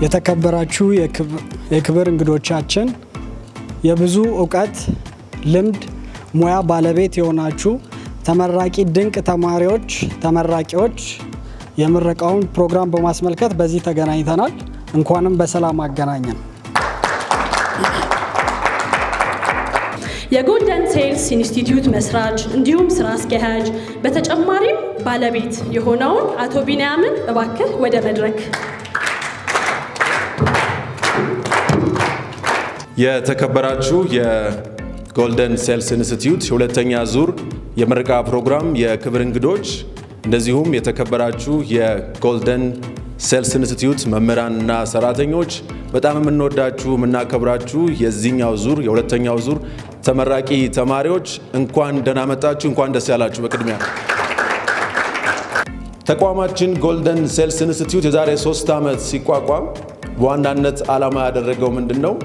የተከበራችሁ የክብር እንግዶቻችን የብዙ ዕውቀት ልምድ ሙያ ባለቤት የሆናችሁ ተመራቂ ድንቅ ተመራቂዎች የምረቃውን ፕሮግራም በማስመልከት በዚህ ተገናኝተናል። እንኳንም በሰላም አገናኘን። የጎልደን ሴልስ ኢንስቲትዩት መስራች እንዲሁም ስራ አስኪያጅ በተጨማሪም ባለቤት የሆነውን አቶ ቢንያምን እባክህ ወደ መድረክ። የተከበራችሁ የጎልደን ሴልስ ኢንስቲትዩት ሁለተኛ ዙር የምረቃ ፕሮግራም የክብር እንግዶች እንደዚሁም የተከበራችሁ የጎልደን ሴልስ ኢንስቲትዩት መምህራንና ሰራተኞች በጣም የምንወዳችሁ የምናከብራችሁ የዚህኛው ዙር የሁለተኛው ዙር ተመራቂ ተማሪዎች እንኳን ደህና መጣችሁ፣ እንኳን ደስ ያላችሁ። በቅድሚያ ተቋማችን ጎልደን ሴልስ ኢንስቲትዩት የዛሬ 3 ዓመት ሲቋቋም በዋናነት ዓላማ ያደረገው ምንድነው?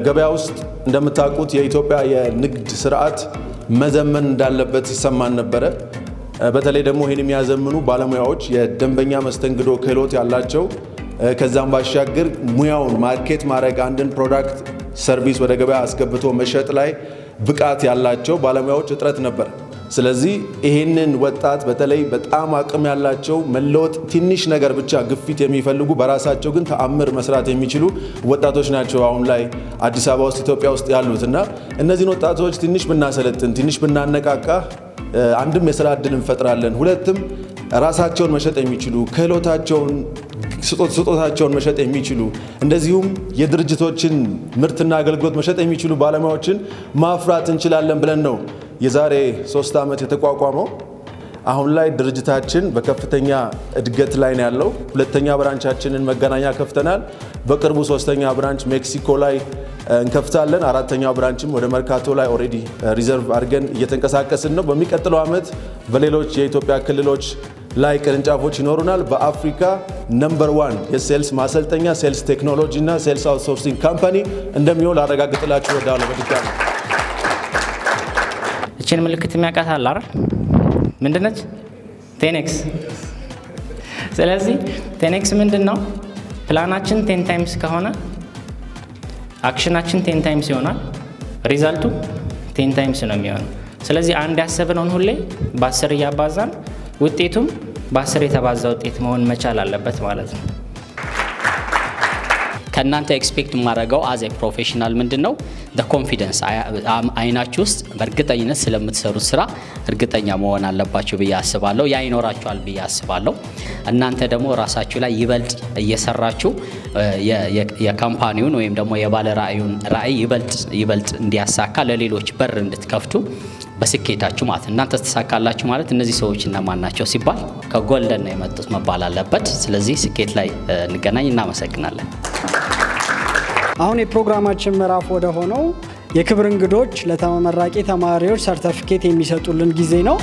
ገበያ ውስጥ እንደምታውቁት የኢትዮጵያ የንግድ ስርዓት መዘመን እንዳለበት ይሰማን ነበረ። በተለይ ደግሞ ይህን የሚያዘምኑ ባለሙያዎች የደንበኛ መስተንግዶ ክህሎት ያላቸው ከዛም ባሻገር ሙያውን ማርኬት ማድረግ አንድን ፕሮዳክት ሰርቪስ ወደ ገበያ አስገብቶ መሸጥ ላይ ብቃት ያላቸው ባለሙያዎች እጥረት ነበር። ስለዚህ ይህንን ወጣት በተለይ በጣም አቅም ያላቸው መለወጥ ትንሽ ነገር ብቻ ግፊት የሚፈልጉ በራሳቸው ግን ተአምር መስራት የሚችሉ ወጣቶች ናቸው አሁን ላይ አዲስ አበባ ውስጥ ኢትዮጵያ ውስጥ ያሉት እና እነዚህን ወጣቶች ትንሽ ብናሰለጥን ትንሽ ብናነቃቃ አንድም የሥራ ዕድል እንፈጥራለን፣ ሁለትም ራሳቸውን መሸጥ የሚችሉ ክህሎታቸውን ስጦታቸውን መሸጥ የሚችሉ እንደዚሁም የድርጅቶችን ምርትና አገልግሎት መሸጥ የሚችሉ ባለሙያዎችን ማፍራት እንችላለን ብለን ነው የዛሬ 3 ዓመት የተቋቋመው። አሁን ላይ ድርጅታችን በከፍተኛ እድገት ላይ ነው ያለው። ሁለተኛ ብራንቻችንን መገናኛ ከፍተናል። በቅርቡ 3ኛ ብራንች ሜክሲኮ ላይ እንከፍታለን። 4ኛው ብራንችም ወደ መርካቶ ላይ ኦሬዲ ሪዘርቭ አድርገን እየተንቀሳቀስን ነው። በሚቀጥለው ዓመት በሌሎች የኢትዮጵያ ክልሎች ላይ ቅርንጫፎች ይኖሩናል። በአፍሪካ ነምበር 1 የሴልስ ማሰልጠኛ ሴልስ ቴክኖሎጂ እና ሴልስ አውትሶርሲንግ ካምፓኒ እንደሚሆን ላረጋግጥላችሁ እወዳለሁ። በድጋሚ እቺን ምልክት የሚያውቃታል አይደል? ምንድነች? ቴኔክስ። ስለዚህ ቴኔክስ ምንድነው? ፕላናችን 10 ታይምስ ከሆነ አክሽናችን 10 ታይምስ ይሆናል። ሪዛልቱ 10 ታይምስ ነው የሚሆነው። ስለዚህ አንድ ያሰብነውን ሁሌ በ10 እያባዛን ውጤቱም በ10 የተባዛ ውጤት መሆን መቻል አለበት ማለት ነው። ከእናንተ ኤክስፔክት የማደርገው አዝ ኤ ፕሮፌሽናል ምንድነው ኮንፊደንስ አይናችሁ ውስጥ በእርግጠኝነት ስለምትሰሩት ስራ እርግጠኛ መሆን አለባችሁ ብዬ አስባለሁ። ያ ይኖራችኋል ብዬ አስባለሁ። እናንተ ደግሞ ራሳችሁ ላይ ይበልጥ እየሰራችሁ የካምፓኒውን ወይም ደግሞ የባለ ራዕዩን ራዕይ ይበልጥ እንዲያሳካ ለሌሎች በር እንድትከፍቱ በስኬታችሁ ማለት እናንተ ተሳካላችሁ ማለት እነዚህ ሰዎች እነማን ናቸው ሲባል ከጎልደን ነው የመጡት መባል አለበት። ስለዚህ ስኬት ላይ እንገናኝ። እናመሰግናለን። አሁን የፕሮግራማችን ምዕራፍ ወደ ሆነው የክብር እንግዶች ለተመራቂ ተማሪዎች ሰርቲፊኬት የሚሰጡልን ጊዜ ነው።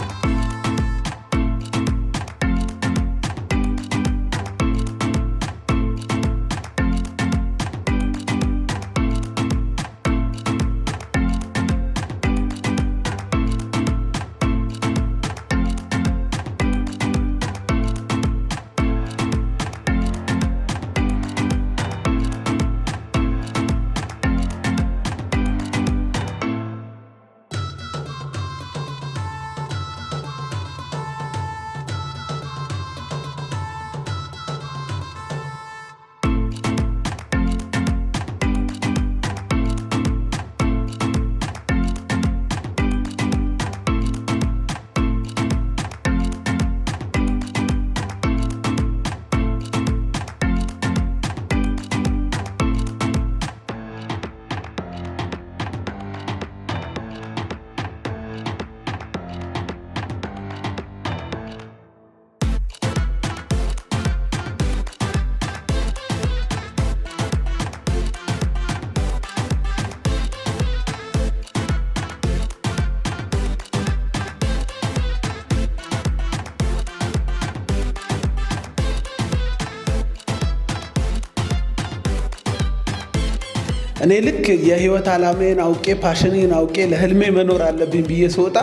እኔ ልክ የህይወት ዓላማዬን አውቄ ፓሽኔን አውቄ ለህልሜ መኖር አለብኝ ብዬ ስወጣ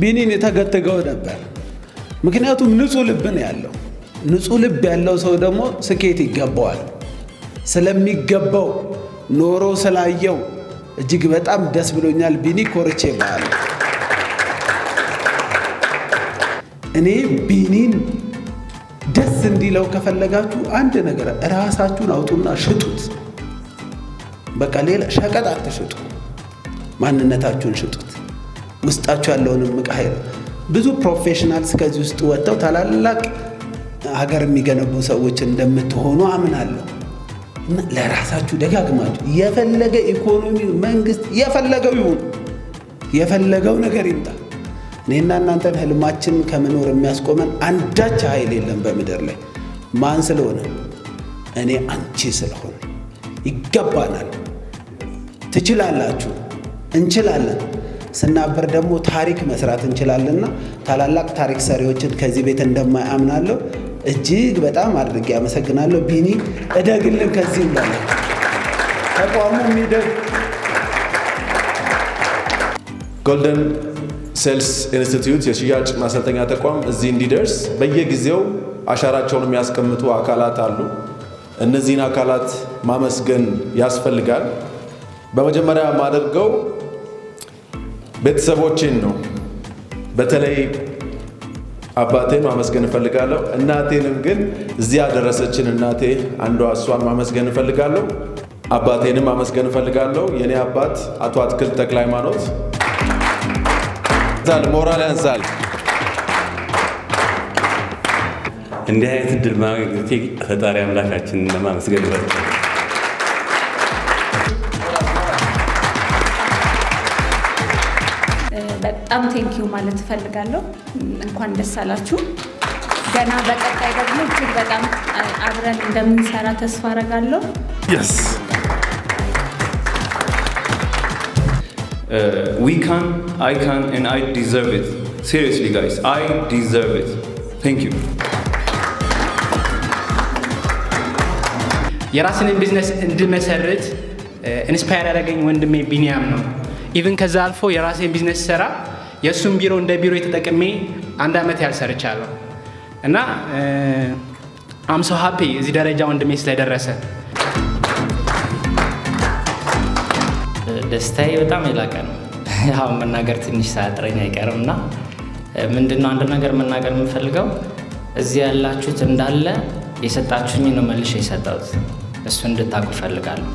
ቢኒን የተገተገው ነበር። ምክንያቱም ንጹህ ልብ ነው ያለው። ንጹህ ልብ ያለው ሰው ደግሞ ስኬት ይገባዋል። ስለሚገባው ኖሮ ስላየው እጅግ በጣም ደስ ብሎኛል። ቢኒ ኮርቼ ባለ እኔ ቢኒን ደስ እንዲለው ከፈለጋችሁ አንድ ነገር ራሳችሁን አውጡና ሽጡት። በቃ ሌላ ሸቀጥ አትሽጡ፣ ማንነታችሁን ሽጡት። ውስጣችሁ ያለውንም ምቃይ ብዙ ፕሮፌሽናልስ ከዚህ ውስጥ ወጥተው ታላላቅ ሀገር የሚገነቡ ሰዎች እንደምትሆኑ አምናለሁ። እና ለራሳችሁ ደጋግማችሁ የፈለገ ኢኮኖሚ መንግስት የፈለገው ይሁን የፈለገው ነገር ይምጣ፣ እኔና እናንተን ህልማችን ከመኖር የሚያስቆመን አንዳች ኃይል የለም በምድር ላይ። ማን ስለሆነ? እኔ አንቺ ስለሆነ። ይገባናል፣ ትችላላችሁ፣ እንችላለን። ስናበር ደግሞ ታሪክ መስራት እንችላለንና ታላላቅ ታሪክ ሰሪዎችን ከዚህ ቤት እንደማያምናለሁ። እጅግ በጣም አድርጌ አመሰግናለሁ። ቢኒ እደግልን፣ ከዚህም በላይ ተቋሙ የሚደግ ጎልደን ሴልስ ኢንስቲትዩት የሽያጭ ማሰልጠኛ ተቋም እዚህ እንዲደርስ በየጊዜው አሻራቸውን የሚያስቀምጡ አካላት አሉ። እነዚህን አካላት ማመስገን ያስፈልጋል። በመጀመሪያ ማደርገው ቤተሰቦቼን ነው። በተለይ አባቴን ማመስገን እፈልጋለሁ። እናቴንም ግን እዚህ ያደረሰችን እናቴ አንዷ እሷን ማመስገን እፈልጋለሁ። አባቴንም ማመስገን እፈልጋለሁ። የኔ አባት አቶ አትክልት ተክለ ሃይማኖት ሞራል ያንሳል። እንዲህ አይነት እድል ማግኘቴ ፈጣሪ አምላካችንን ለማመስገን እፈልጋለሁ። በጣም ቴንኪዩ ማለት እፈልጋለሁ። እንኳን ደስ አላችሁ። ገና በቀጣይ ደግሞ እጅግ በጣም አብረን እንደምንሰራ ተስፋ አደርጋለሁ። We can, I can, and I deserve it. Seriously, guys, I deserve it. Thank you. የራስን ቢዝነስ እንድመሰርት ኢንስፓየር ያደረገኝ ወንድሜ ቢኒያም ነው። ኢቭን ከዛ አልፎ የራሴን ቢዝነስ ሰራ የእሱን ቢሮ እንደ ቢሮ የተጠቅሜ 1 ዓመት ያልሰርቻለሁ እና አም ሶ ሃፒ እዚህ ደረጃ ወንድሜ ስለደረሰ። ደስታዬ በጣም የላቀ ነው። ያው መናገር ትንሽ ሳያጥረኝ አይቀርም እና ምንድነው አንድ ነገር መናገር የምፈልገው እዚህ ያላችሁት እንዳለ የሰጣችሁኝ ነው መልሼ የሰጠሁት። እሱ እንድታውቁ እፈልጋለሁ።